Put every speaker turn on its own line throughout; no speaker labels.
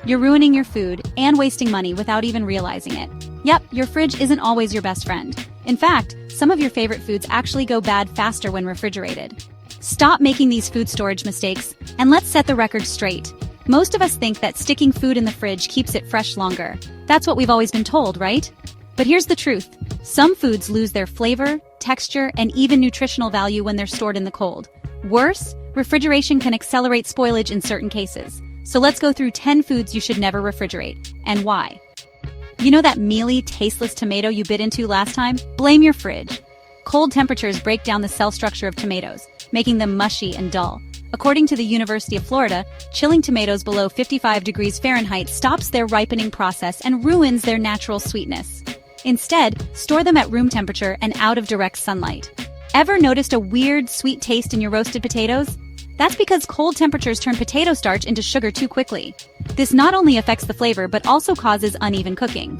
You're ruining your food and wasting money without even realizing it. Yep, your fridge isn't always your best friend. In fact, some of your favorite foods actually go bad faster when refrigerated. Stop making these food storage mistakes, and let's set the record straight. Most of us think that sticking food in the fridge keeps it fresh longer. That's what we've always been told, right? But here's the truth. Some foods lose their flavor, texture, and even nutritional value when they're stored in the cold. Worse, refrigeration can accelerate spoilage in certain cases. So let's go through 10 foods you should never refrigerate, and why. You know that mealy, tasteless tomato you bit into last time? Blame your fridge. Cold temperatures break down the cell structure of tomatoes, making them mushy and dull. According to the University of Florida, chilling tomatoes below 55 degrees Fahrenheit stops their ripening process and ruins their natural sweetness. Instead, store them at room temperature and out of direct sunlight. Ever noticed a weird, sweet taste in your roasted potatoes? That's because cold temperatures turn potato starch into sugar too quickly. This not only affects the flavor but also causes uneven cooking.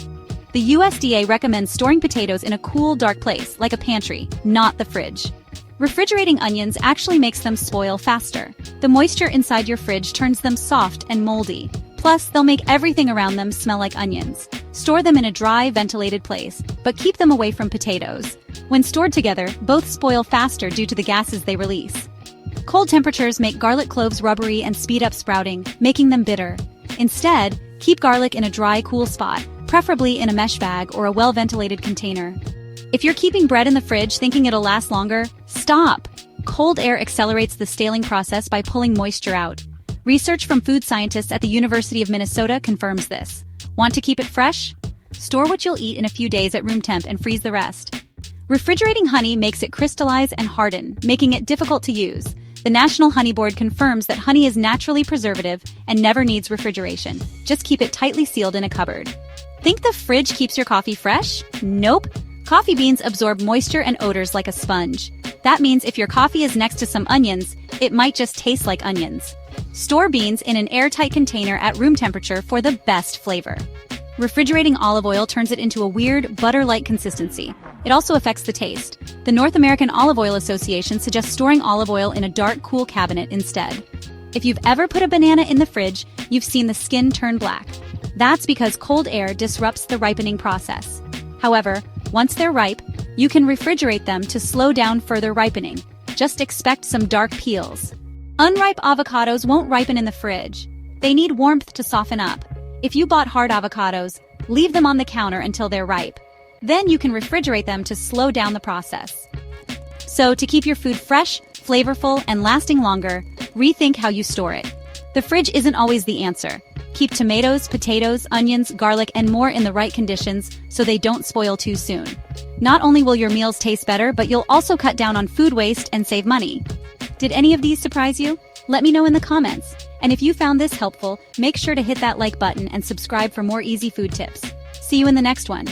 The USDA recommends storing potatoes in a cool, dark place, like a pantry, not the fridge. Refrigerating onions actually makes them spoil faster. The moisture inside your fridge turns them soft and moldy. Plus, they'll make everything around them smell like onions. Store them in a dry, ventilated place, but keep them away from potatoes. When stored together, both spoil faster due to the gases they release. Cold temperatures make garlic cloves rubbery and speed up sprouting, making them bitter. Instead, keep garlic in a dry, cool spot, preferably in a mesh bag or a well-ventilated container. If you're keeping bread in the fridge thinking it'll last longer, stop! Cold air accelerates the staling process by pulling moisture out. Research from food scientists at the University of Minnesota confirms this. Want to keep it fresh? Store what you'll eat in a few days at room temp and freeze the rest. Refrigerating honey makes it crystallize and harden, making it difficult to use. The National Honey Board confirms that honey is naturally preservative and never needs refrigeration. Just keep it tightly sealed in a cupboard. Think the fridge keeps your coffee fresh? Nope. Coffee beans absorb moisture and odors like a sponge. That means if your coffee is next to some onions, it might just taste like onions. Store beans in an airtight container at room temperature for the best flavor. Refrigerating olive oil turns it into a weird, butter-like consistency. It also affects the taste. The North American Olive Oil Association suggests storing olive oil in a dark, cool cabinet instead. If you've ever put a banana in the fridge, you've seen the skin turn black. That's because cold air disrupts the ripening process. However, once they're ripe, you can refrigerate them to slow down further ripening. Just expect some dark peels. Unripe avocados won't ripen in the fridge. They need warmth to soften up. If you bought hard avocados, leave them on the counter until they're ripe. Then you can refrigerate them to slow down the process. So to keep your food fresh, flavorful, and lasting longer, rethink how you store it. The fridge isn't always the answer. Keep tomatoes, potatoes, onions, garlic, and more in the right conditions so they don't spoil too soon. Not only will your meals taste better, but you'll also cut down on food waste and save money. Did any of these surprise you? Let me know in the comments. And if you found this helpful, make sure to hit that like button and subscribe for more easy food tips. See you in the next one.